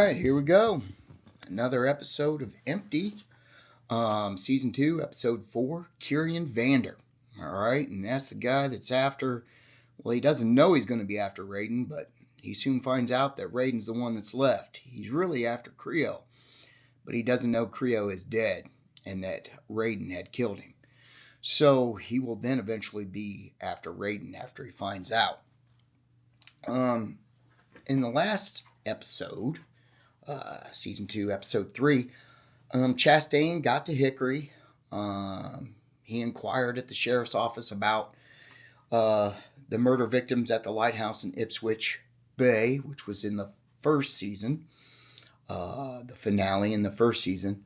Alright, here we go. Another episode of Empty. Season 2, Episode 4, Kierion Vander. Alright, and that's the guy that's after, well, he doesn't know he's going to be after Rayden, but he soon finds out that Rayden's the one that's left. He's really after Kierion, but he doesn't know Kierion is dead and that Rayden had killed him. So he will then eventually be after Rayden after he finds out. In the last episode, Season 2, Episode 3, Chastain got to Hickory. He inquired at the sheriff's office about the murder victims at the lighthouse in Ipswich Bay, which was in the first season, the finale in the first season.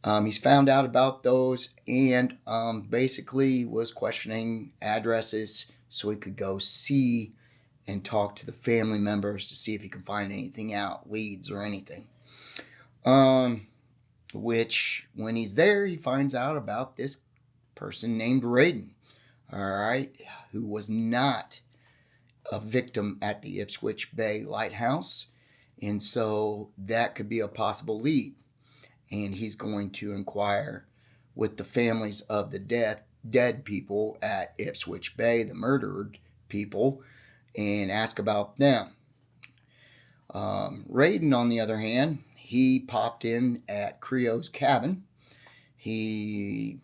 He's found out about those and basically was questioning addresses so he could go see and talk to the family members to see if he can find anything out, leads or anything. Which, when he's there, he finds out about this person named Rayden, alright, who was not a victim at the Ipswich Bay Lighthouse, and so that could be a possible lead. And he's going to inquire with the families of the dead people at Ipswich Bay, the murdered people, and ask about them. Rayden, on the other hand, he popped in at Kieri's cabin. He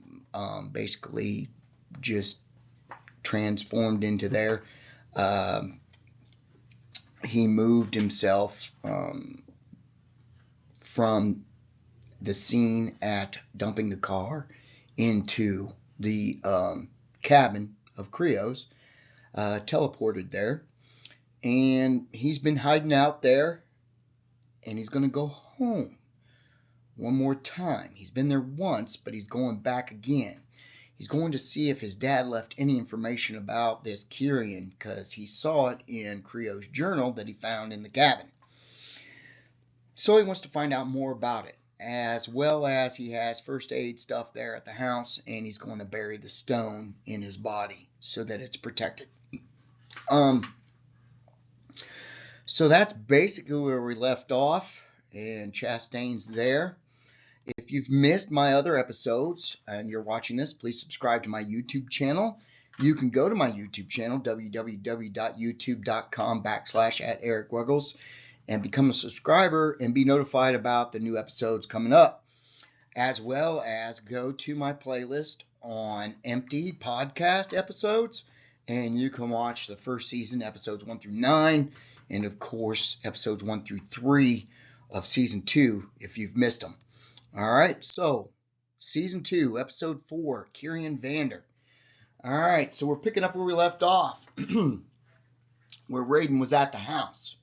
basically just transformed into there. He moved himself from the scene at dumping the car into the cabin of Kieri's. Teleported there, and he's been hiding out there, and he's going to go home one more time. He's been there once, but he's going back again. He's going to see if his dad left any information about this Kierion, because he saw it in Kieri's journal that he found in the cabin. So he wants to find out more about it, as well as he has first aid stuff there at the house, and he's going to bury the stone in his body so that it's protected. So that's basically where we left off, and Chastain's there. If you've missed my other episodes and you're watching this, please subscribe to my YouTube channel. You can go to my YouTube channel, www.youtube.com/@Ruggles, and become a subscriber and be notified about the new episodes coming up, as well as go to my playlist on Empty podcast episodes, and you can watch the first season, episodes 1 through 9, and of course, episodes 1 through 3 of season 2 if you've missed them. Alright, so season 2, episode 4, Kierion Vander. Alright, so we're picking up where we left off, where Rayden was at the house.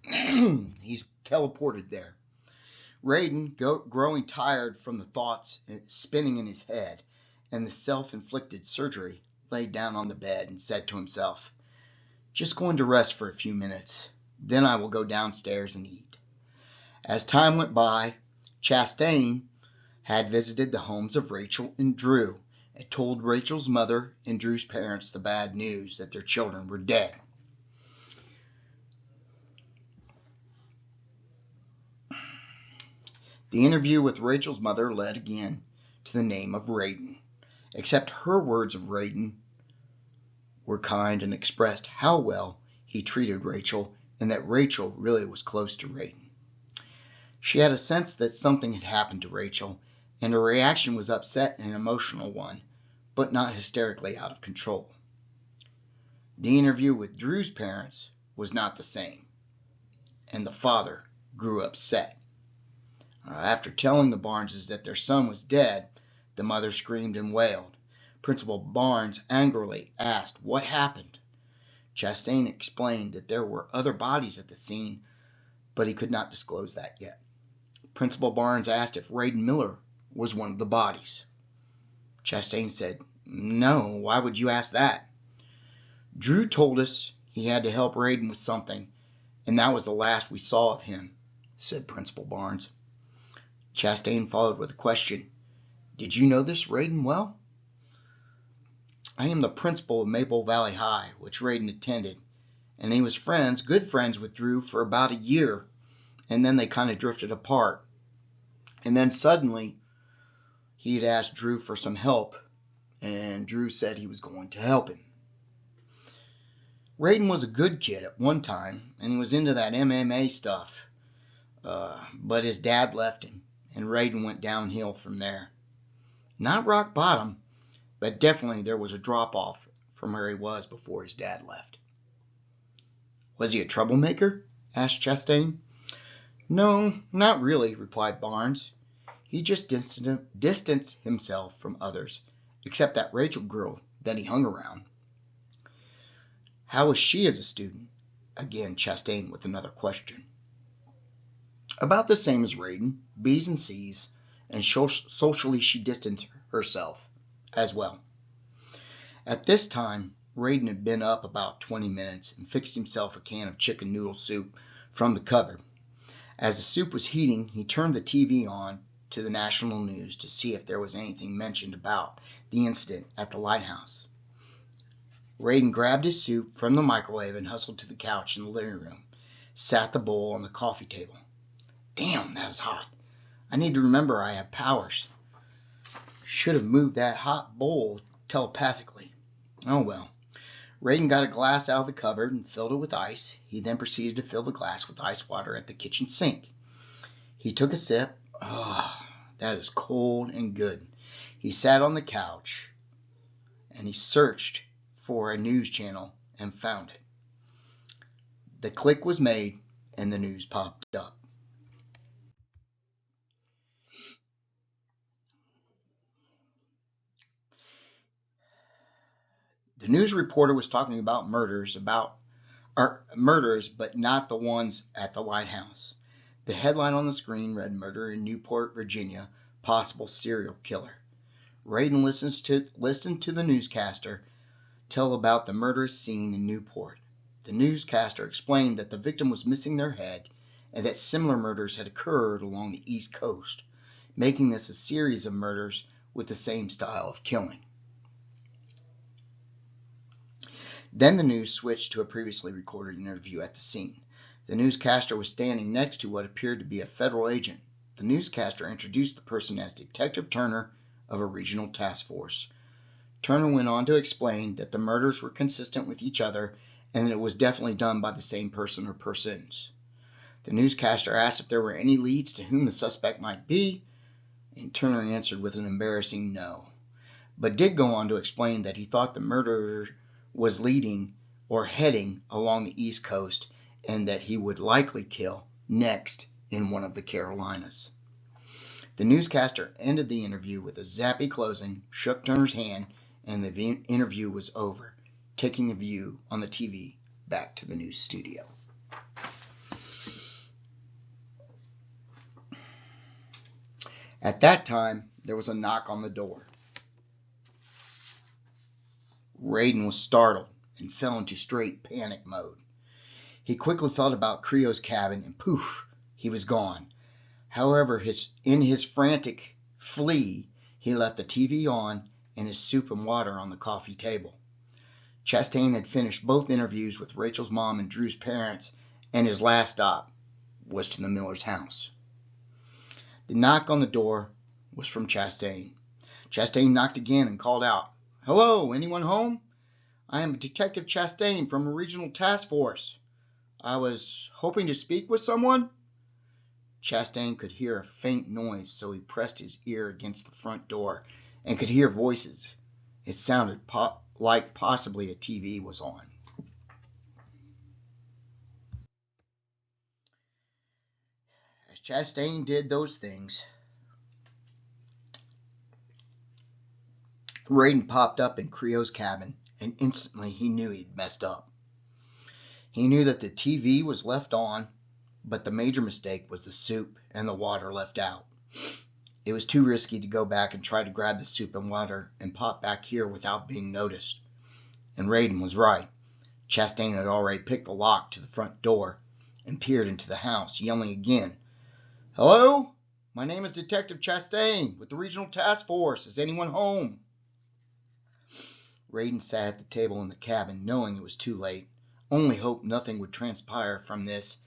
He's teleported there. Rayden, growing tired from the thoughts spinning in his head and the self-inflicted surgery, laid down on the bed and said to himself, "Just going to rest for a few minutes. Then I will go downstairs and eat." As time went by, Chastain had visited the homes of Rachel and Drew and told Rachel's mother and Drew's parents the bad news that their children were dead. The interview with Rachel's mother led again to the name of Rayden, except her words of Rayden were kind and expressed how well he treated Rachel and that Rachel really was close to Rayden. She had a sense that something had happened to Rachel, and her reaction was upset and an emotional one, but not hysterically out of control. The interview with Drew's parents was not the same, and the father grew upset. After telling the Barneses that their son was dead, the mother screamed and wailed. Principal Barnes angrily asked what happened. Chastain explained that there were other bodies at the scene, but he could not disclose that yet. Principal Barnes asked if Rayden Miller was one of the bodies. Chastain said, "No, why would you ask that?" "Drew told us he had to help Rayden with something, and that was the last we saw of him," said Principal Barnes. Chastain followed with a question. "Did you know this Rayden well?" "I am the principal of Maple Valley High, which Rayden attended, and he was good friends with Drew for about a year, and then they kind of drifted apart. And then suddenly, he had asked Drew for some help, and Drew said he was going to help him. Rayden was a good kid at one time, and he was into that MMA stuff. But his dad left him, and Rayden went downhill from there. Not rock bottom, but definitely there was a drop-off from where he was before his dad left. Was he a troublemaker? Asked Chastain. No, not really, replied Barnes. He just distanced himself from others, except that Rachel girl that he hung around. How was she as a student? Again, Chastain with another question. About the same as Rayden, B's and C's, and socially she distanced herself as well. At this time, Rayden had been up about 20 minutes and fixed himself a can of chicken noodle soup from the cupboard. As the soup was heating, he turned the TV on to the national news to see if there was anything mentioned about the incident at the lighthouse. Rayden grabbed his soup from the microwave and hustled to the couch in the living room, sat the bowl on the coffee table. Damn, that is hot. I need to remember I have powers. Should have moved that hot bowl telepathically. Oh well. Rayden got a glass out of the cupboard and filled it with ice. He then proceeded to fill the glass with ice water at the kitchen sink. He took a sip. Oh, that is cold and good. He sat on the couch and he searched for a news channel and found it. The click was made and the news popped up. The news reporter was talking about murders, but not the ones at the lighthouse. The headline on the screen read, "Murder in Newport, Virginia, Possible Serial Killer." Rayden listened to the newscaster tell about the murderous scene in Newport. The newscaster explained that the victim was missing their head and that similar murders had occurred along the East Coast, making this a series of murders with the same style of killing. Then the news switched to a previously recorded interview at the scene. The newscaster was standing next to what appeared to be a federal agent. The newscaster introduced the person as Detective Turner of a regional task force. Turner went on to explain that the murders were consistent with each other and that it was definitely done by the same person or persons. The newscaster asked if there were any leads to whom the suspect might be, and Turner answered with an embarrassing no, but did go on to explain that he thought the murderer was leading or heading along the East Coast and that he would likely kill next in one of the Carolinas. The newscaster ended the interview with a zappy closing, shook Turner's hand, and the interview was over, taking the view on the TV back to the news studio. At that time, there was a knock on the door. Rayden was startled and fell into straight panic mode. He quickly thought about Creo's cabin and poof, he was gone. However, in his frantic flee, he left the TV on and his soup and water on the coffee table. Chastain had finished both interviews with Rachel's mom and Drew's parents, and his last stop was to the Miller's house. The knock on the door was from Chastain. Chastain knocked again and called out, "Hello, anyone home? I am Detective Chastain from a regional task force. I was hoping to speak with someone." Chastain could hear a faint noise, so he pressed his ear against the front door and could hear voices. It sounded like possibly a TV was on. As Chastain did those things, Rayden popped up in Creo's cabin, and instantly he knew he'd messed up. He knew that the TV was left on, but the major mistake was the soup and the water left out. It was too risky to go back and try to grab the soup and water and pop back here without being noticed. And Rayden was right. Chastain had already picked the lock to the front door and peered into the house, yelling again, "Hello? My name is Detective Chastain with the Regional Task Force. Is anyone home?" Rayden sat at the table in the cabin, knowing it was too late. Only hoped nothing would transpire from this,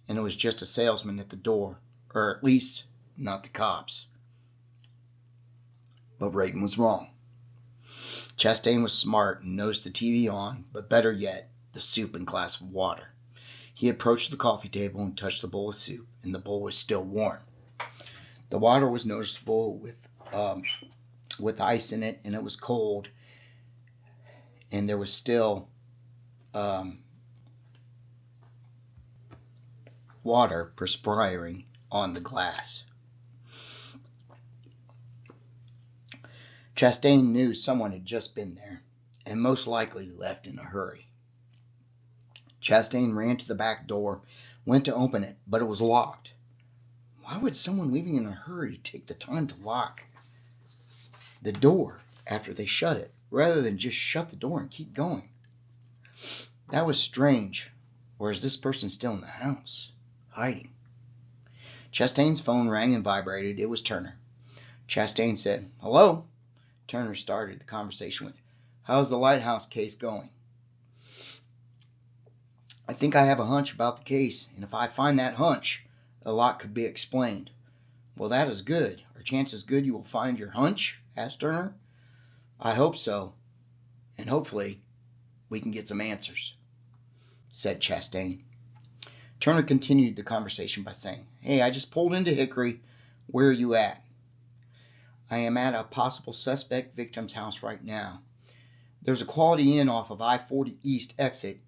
and it was just a salesman at the door, or at least not the cops. But Rayden was wrong. Chastain was smart and noticed the TV on, but better yet, the soup and glass of water. He approached the coffee table and touched the bowl of soup, and the bowl was still warm. The water was noticeable with ice in it, and it was cold, and there was still water perspiring on the glass. Chastain knew someone had just been there, and most likely left in a hurry. Chastain ran to the back door, went to open it, but it was locked. Why would someone leaving in a hurry take the time to lock the door after they shut it, rather than just shut the door and keep going? That was strange. Or is this person still in the house, hiding? Chastain's phone rang and vibrated. It was Turner. Chastain said, "Hello?" Turner started the conversation with, "How's the lighthouse case going?" "I think I have a hunch about the case, and if I find that hunch, a lot could be explained." "Well, that is good. Are chances good you will find your hunch?" asked Turner. "I hope so, and hopefully we can get some answers," said Chastain. Turner continued the conversation by saying, "Hey, I just pulled into Hickory. Where are you at?" "I am at a possible suspect victim's house right now. There's a Quality Inn off of I-40 East exit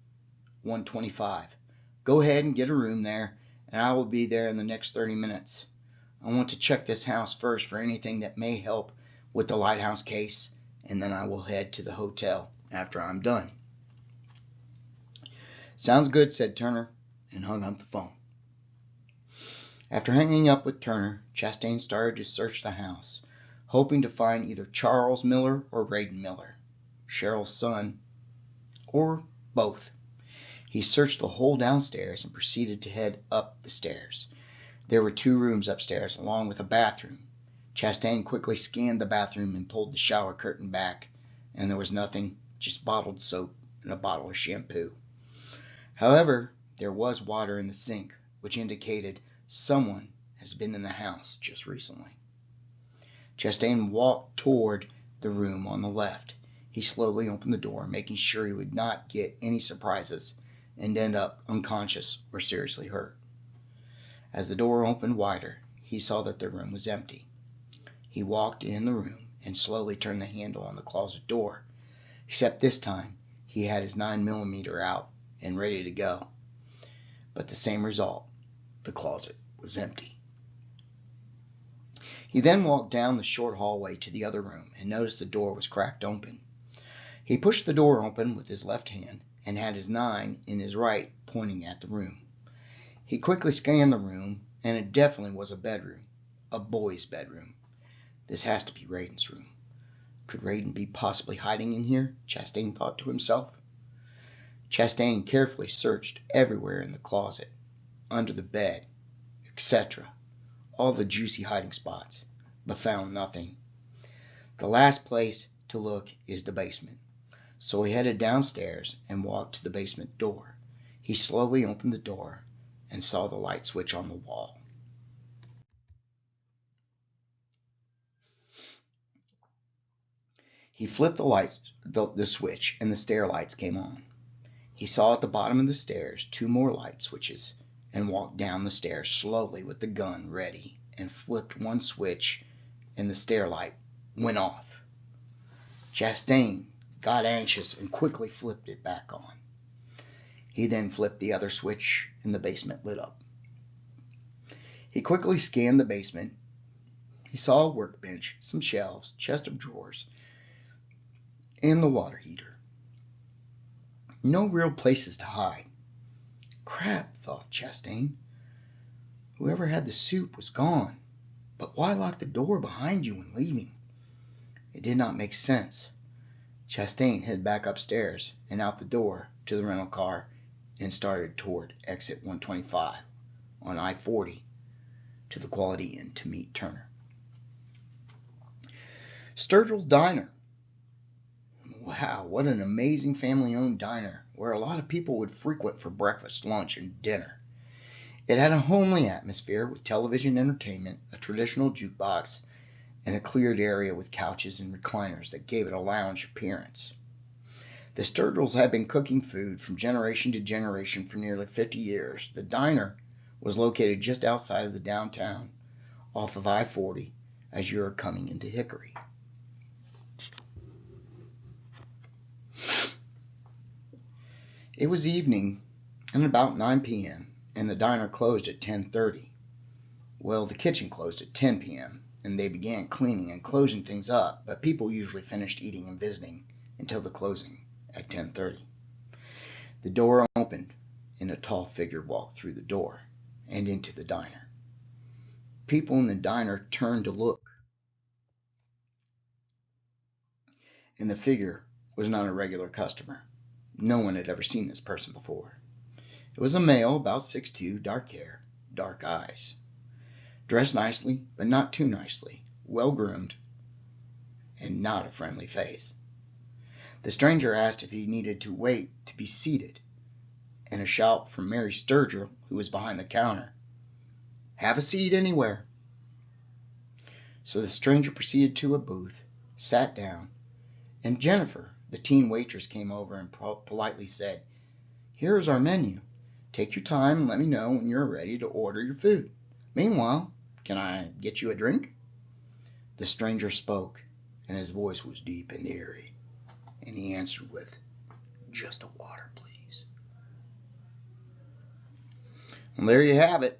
125. Go ahead and get a room there, and I will be there in the next 30 minutes. I want to check this house first for anything that may help with the lighthouse case, and then I will head to the hotel after I'm done." "Sounds good," said Turner, and hung up the phone. After hanging up with Turner, Chastain started to search the house, hoping to find either Charles Miller or Rayden Miller, Cheryl's son, or both. He searched the whole downstairs and proceeded to head up the stairs. There were 2 rooms upstairs, along with a bathroom. Chastain quickly scanned the bathroom and pulled the shower curtain back, and there was nothing, just bottled soap and a bottle of shampoo. However, there was water in the sink, which indicated someone has been in the house just recently. Chastain walked toward the room on the left. He slowly opened the door, making sure he would not get any surprises and end up unconscious or seriously hurt. As the door opened wider, he saw that the room was empty. He walked in the room and slowly turned the handle on the closet door, except this time he had his 9mm out and ready to go. But the same result, the closet was empty. He then walked down the short hallway to the other room and noticed the door was cracked open. He pushed the door open with his left hand and had his 9 in his right pointing at the room. He quickly scanned the room, and it definitely was a bedroom, a boy's bedroom. This has to be Rayden's room. Could Rayden be possibly hiding in here? Chastain thought to himself. Chastain carefully searched everywhere in the closet, under the bed, etc., all the juicy hiding spots, but found nothing. The last place to look is the basement. So he headed downstairs and walked to the basement door. He slowly opened the door and saw the light switch on the wall. He flipped the switch, and the stair lights came on. He saw at the bottom of the stairs 2 more light switches and walked down the stairs slowly with the gun ready and flipped one switch, and the stair light went off. Chastain got anxious and quickly flipped it back on. He then flipped the other switch and the basement lit up. He quickly scanned the basement. He saw a workbench, some shelves, chest of drawers, and the water heater. No real places to hide. Crap, thought Chastain. Whoever had the soup was gone. But why lock the door behind you when leaving? It did not make sense. Chastain headed back upstairs and out the door to the rental car and started toward exit 125 on I-40 to the Quality Inn to meet Turner. Sturgill's Diner. Wow, what an amazing family-owned diner where a lot of people would frequent for breakfast, lunch, and dinner. It had a homely atmosphere with television entertainment, a traditional jukebox, and a cleared area with couches and recliners that gave it a lounge appearance. The Sturgills had been cooking food from generation to generation for nearly 50 years. The diner was located just outside of the downtown, off of I-40, as you're coming into Hickory. It was evening and about 9 p.m., and the diner closed at 10:30. Well, the kitchen closed at 10 p.m., and they began cleaning and closing things up, but people usually finished eating and visiting until the closing at 10:30. The door opened, and a tall figure walked through the door and into the diner. People in the diner turned to look, and the figure was not a regular customer. No one had ever seen this person before. It was a male, about 6'2", dark hair, dark eyes. Dressed nicely, but not too nicely, well-groomed, and not a friendly face. The stranger asked if he needed to wait to be seated, and a shout from Mary Sturgill, who was behind the counter, "Have a seat anywhere." So the stranger proceeded to a booth, sat down, and Jennifer, the teen waitress, came over and politely said, "Here is our menu. Take your time and let me know when you're ready to order your food. Meanwhile, can I get you a drink?" The stranger spoke, and his voice was deep and eerie, and he answered with, "Just a water, please." Well, there you have it.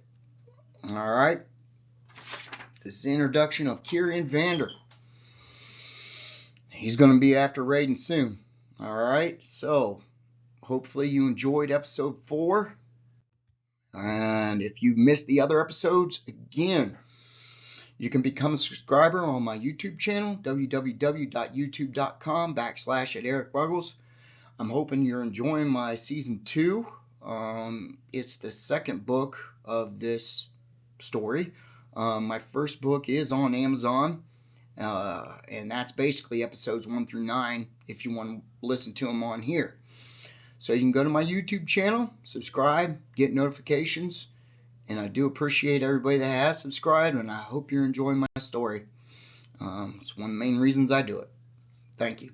All right. This is the introduction of Kierion Vander. He's going to be after Rayden soon. All right. So, hopefully you enjoyed episode 4. And if you missed the other episodes, again, you can become a subscriber on my YouTube channel, www.youtube.com/@Ruggles. I'm hoping you're enjoying my season 2. It's the second book of this story. My first book is on Amazon, and that's basically episodes 1 through 9 if you want to listen to them on here. So you can go to my YouTube channel, subscribe, get notifications, and I do appreciate everybody that has subscribed, and I hope you're enjoying my story. It's one of the main reasons I do it. Thank you.